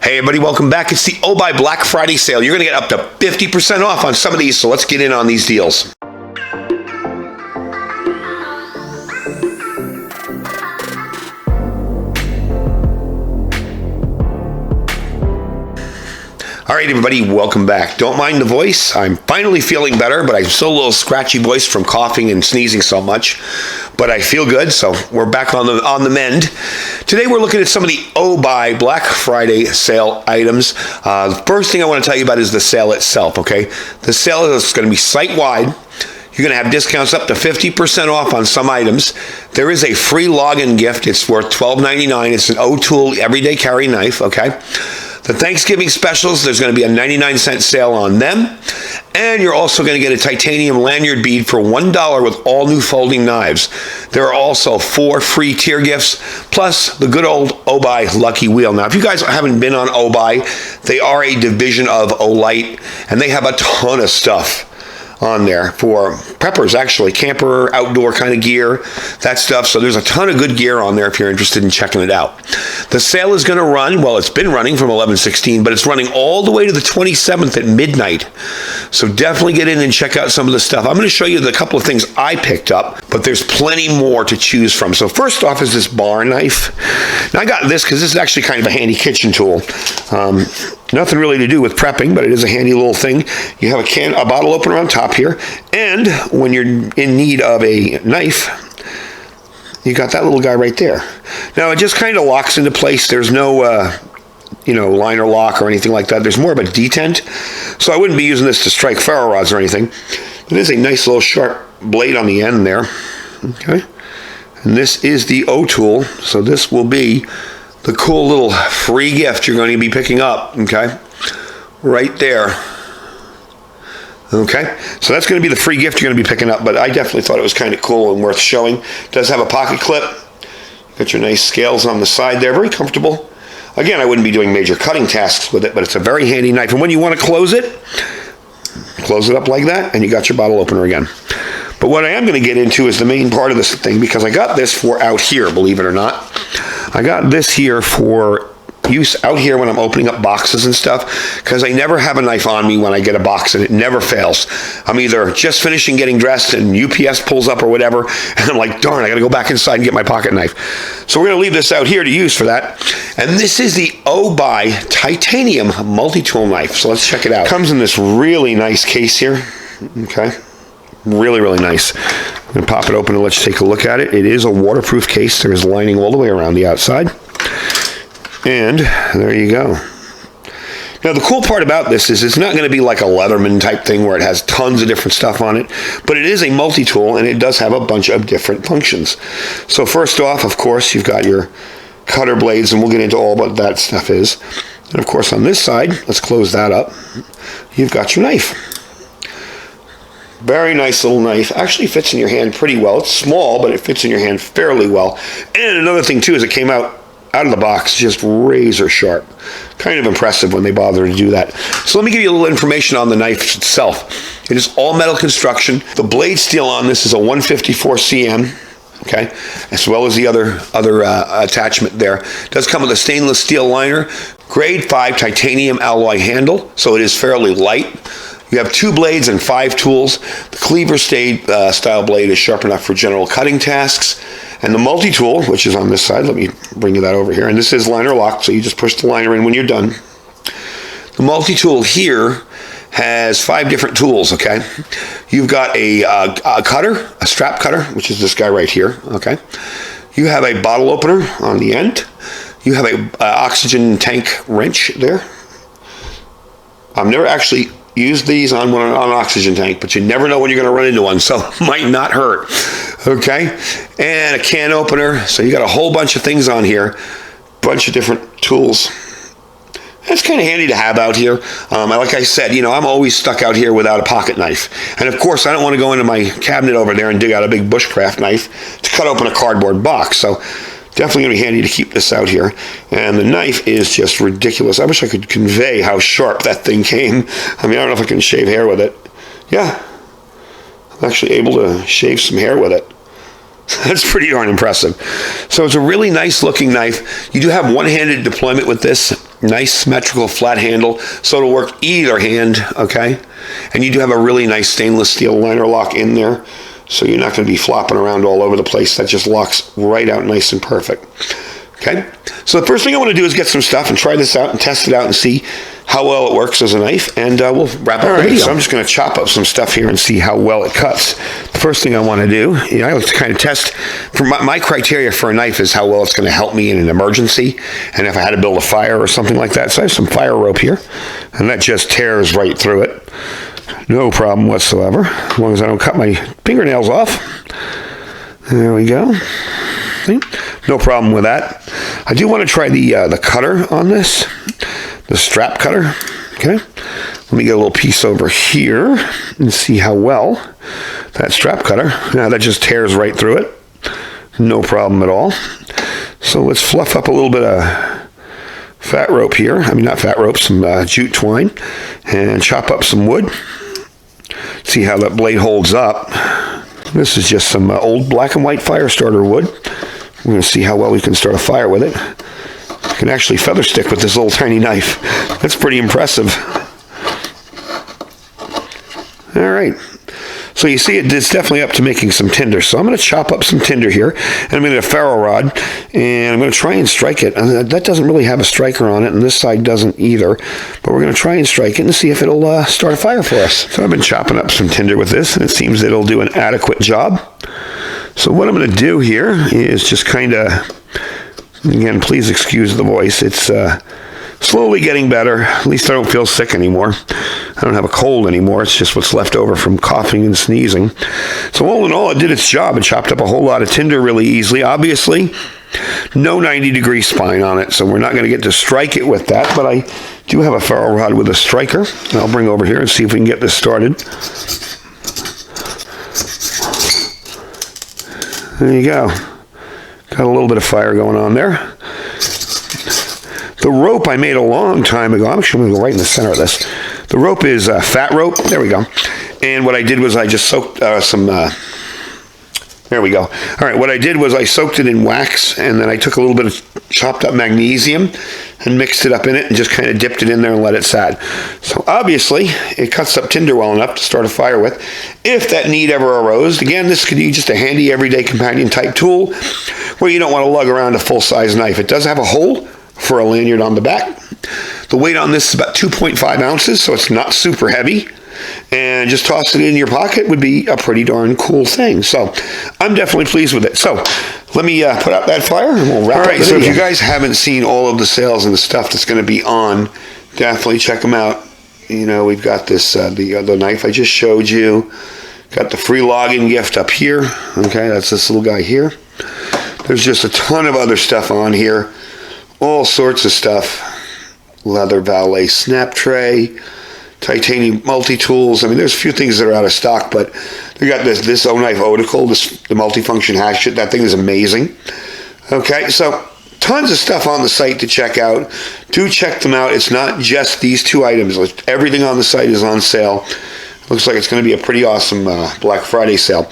Hey everybody, welcome back. It's the Obuy Black Friday sale. You're going to get up to 50% off on some of these, so let's get in on these deals. All right, everybody, welcome back. Don't mind the voice. I'm finally feeling better, but I'm still a little scratchy voice from coughing and sneezing so much. But I feel good, so we're back on the mend. Today, we're looking at some of the Obuy Black Friday sale items. The first thing I want to tell you about is the sale itself, okay? The sale is going to be site-wide. You're going to have discounts up to 50% off on some items. There is a free login gift. It's worth $12.99. It's an O-Tool everyday carry knife, okay? The Thanksgiving specials, there's going to be a 99-cent sale on them. And you're also going to get a titanium lanyard bead for $1 with all new folding knives. There are also 4 free tier gifts, plus the good old Obuy Lucky Wheel. Now, if you guys haven't been on Obuy, they are a division of Olight, and they have a ton of stuff on there for preppers, actually, camper, outdoor kind of gear, that stuff. So there's a ton of good gear on there if you're interested in checking it out. The sale is going to run, well, it's been running from 11/16, but it's running all the way to the 27th at midnight. So definitely get in and check out some of the stuff. I'm going to show you the couple of things I picked up, but there's plenty more to choose from. So first off is this bar knife. Now I got this because this is actually kind of a handy kitchen tool. Nothing really to do with prepping, but it is a handy little thing. You have a bottle opener on top here, and when you're in need of a knife, you got that little guy right there. Now it just kind of locks into place. There's no liner lock or anything like that. There's more of a detent, so I wouldn't be using this to strike ferro rods or anything. It is a nice little sharp blade on the end there, okay? And this is the O-Tool, so this will be the cool little free gift you're going to be picking up, okay? Right there. Okay, so that's going to be the free gift you're going to be picking up, but I definitely thought it was kind of cool and worth showing. It does have a pocket clip. Got your nice scales on the side there, very comfortable. Again, I wouldn't be doing major cutting tasks with it, but it's a very handy knife. And when you want to close it up like that, and you got your bottle opener again. But what I am going to get into is the main part of this thing, because I got this for out here, believe it or not. I got this here for use out here when I'm opening up boxes and stuff, because I never have a knife on me when I get a box, and it never fails. I'm either just finishing getting dressed and UPS pulls up or whatever, and I'm like, darn, I got to go back inside and get my pocket knife. So we're going to leave this out here to use for that. And this is the Obuy titanium multi-tool knife. So let's check it out. It comes in this really nice case here. Okay. Really, really nice. I'm going to pop it open and let's take a look at it. It is a waterproof case. There is lining all the way around the outside. And there you go. Now, the cool part about this is it's not going to be like a Leatherman type thing where it has tons of different stuff on it, but it is a multi-tool, and it does have a bunch of different functions. So first off, of course, you've got your cutter blades, and we'll get into all what that stuff is. And of course, on this side, let's close that up. You've got your knife. Very nice little knife. Actually fits in your hand pretty well. It's small, but it fits in your hand fairly well. And another thing, too, is it came out of the box just razor sharp. Kind of impressive when they bother to do that. So let me give you a little information on the knife itself. It is all metal construction. The blade steel on this is a 154 cm, okay, as well as the other attachment there. It does come with a stainless steel liner, grade 5 titanium alloy handle, so it is fairly light. You have 2 blades and 5 tools. The cleaver style blade is sharp enough for general cutting tasks. And the multi-tool, which is on this side, let me bring you that over here. And this is liner locked, so you just push the liner in when you're done. The multi-tool here has 5 different tools, okay? You've got a cutter, a strap cutter, which is this guy right here, okay? You have a bottle opener on the end. You have a oxygen tank wrench there. I've never actually used these on an oxygen tank, but you never know when you're going to run into one, so it might not hurt, okay? And a can opener, so you got a whole bunch of things on here, bunch of different tools. That's kind of handy to have out here. Like I said, I'm always stuck out here without a pocket knife. And of course, I don't want to go into my cabinet over there and dig out a big bushcraft knife to cut open a cardboard box. So definitely going to be handy to keep this out here. And the knife is just ridiculous. I wish I could convey how sharp that thing came. I mean, I don't know if I can shave hair with it. Yeah, I'm actually able to shave some hair with it. That's pretty darn impressive. So it's a really nice looking knife. You do have one-handed deployment with this. Nice symmetrical flat handle, so it'll work either hand, okay? And you do have a really nice stainless steel liner lock in there, so you're not going to be flopping around all over the place. That just locks right out nice and perfect. Okay, so the first thing I want to do is get some stuff and try this out and test it out and see how well it works as a knife, and we'll wrap up the video. So I'm just going to chop up some stuff here and see how well it cuts. The first thing I want to do, I like to kind of test, for my criteria for a knife is how well it's going to help me in an emergency, and if I had to build a fire or something like that. So I have some fire rope here, and that just tears right through it. No problem whatsoever, as long as I don't cut my fingernails off. There we go. See? No problem with that. I do want to try the cutter on this, the strap cutter. Okay, let me get a little piece over here and see how well that strap cutter. Now that just tears right through it. No problem at all. So let's fluff up a little bit of fat rope here. I mean, not fat rope, some jute twine, and chop up some wood. See how that blade holds up. This is just some old black and white fire starter wood. We're going to see how well we can start a fire with it. I can actually feather stick with this little tiny knife. That's pretty impressive. All right. So you see it's definitely up to making some tinder. So I'm going to chop up some tinder here, and I'm going to get a ferro rod, and I'm going to try and strike it. That doesn't really have a striker on it, and this side doesn't either. But we're going to try and strike it and see if it'll start a fire for us. So I've been chopping up some tinder with this, and it seems that it'll do an adequate job. So what I'm going to do here is just kind of, again, please excuse the voice. It's slowly getting better. At least I don't feel sick anymore. I don't have a cold anymore. It's just what's left over from coughing and sneezing. So all in all, it did its job. It chopped up a whole lot of tinder really easily. Obviously, no 90-degree spine on it, so we're not going to get to strike it with that, but I do have a ferro rod with a striker. I'll bring over here and see if we can get this started. There you go. Got a little bit of fire going on there. The rope I made a long time ago. I'm actually going to go right in the center of this. The rope is fat rope. There we go. And what I did was I just soaked there we go. All right, what I did was I soaked it in wax, and then I took a little bit of chopped up magnesium and mixed it up in it and just kind of dipped it in there and let it set. So obviously, it cuts up tinder well enough to start a fire with. If that need ever arose, again, this could be just a handy everyday companion type tool where you don't want to lug around a full-size knife. It does have a hole for a lanyard on the back. The weight on this is about 2.5 ounces, so it's not super heavy. And just toss it in your pocket would be a pretty darn cool thing. So I'm definitely pleased with it. So let me put out that fire and we'll wrap up the video. So if you guys haven't seen all of the sales and the stuff that's going to be on, definitely check them out. You know, we've got this, the knife I just showed you. Got the free login gift up here. Okay, that's this little guy here. There's just a ton of other stuff on here. All sorts of stuff. Leather valet snap tray. Titanium multi-tools. I mean, there's a few things that are out of stock, but they got this O-Knife Otical, the multifunction hatchet. That thing is amazing. Okay, so tons of stuff on the site to check out. Do check them out. It's not just these two items. Everything on the site is on sale. Looks like it's going to be a pretty awesome Black Friday sale.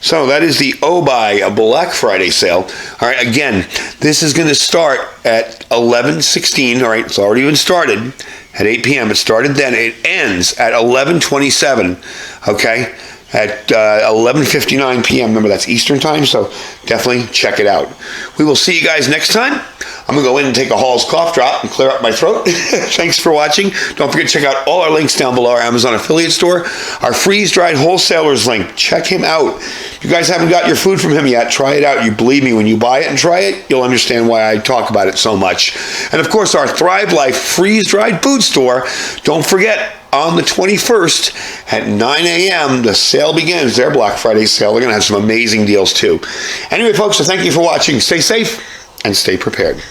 So that is the Obuy Black Friday sale. All right, again, this is going to start at 11:16. All right, it's already been started at 8 p.m. It started then. It ends at 11:27. Okay, at 11:59 p.m. Remember, that's Eastern time, so definitely check it out. We will see you guys next time. I'm going to go in and take a Hall's cough drop and clear up my throat. Thanks for watching. Don't forget to check out all our links down below. Our Amazon affiliate store, our freeze-dried wholesalers link. Check him out. If you guys haven't got your food from him yet, try it out. You believe me, when you buy it and try it, you'll understand why I talk about it so much. And of course, our Thrive Life freeze-dried food store. Don't forget, on the 21st at 9 a.m., the sale begins, their Black Friday sale. They're going to have some amazing deals too. Anyway, folks, so thank you for watching. Stay safe and stay prepared.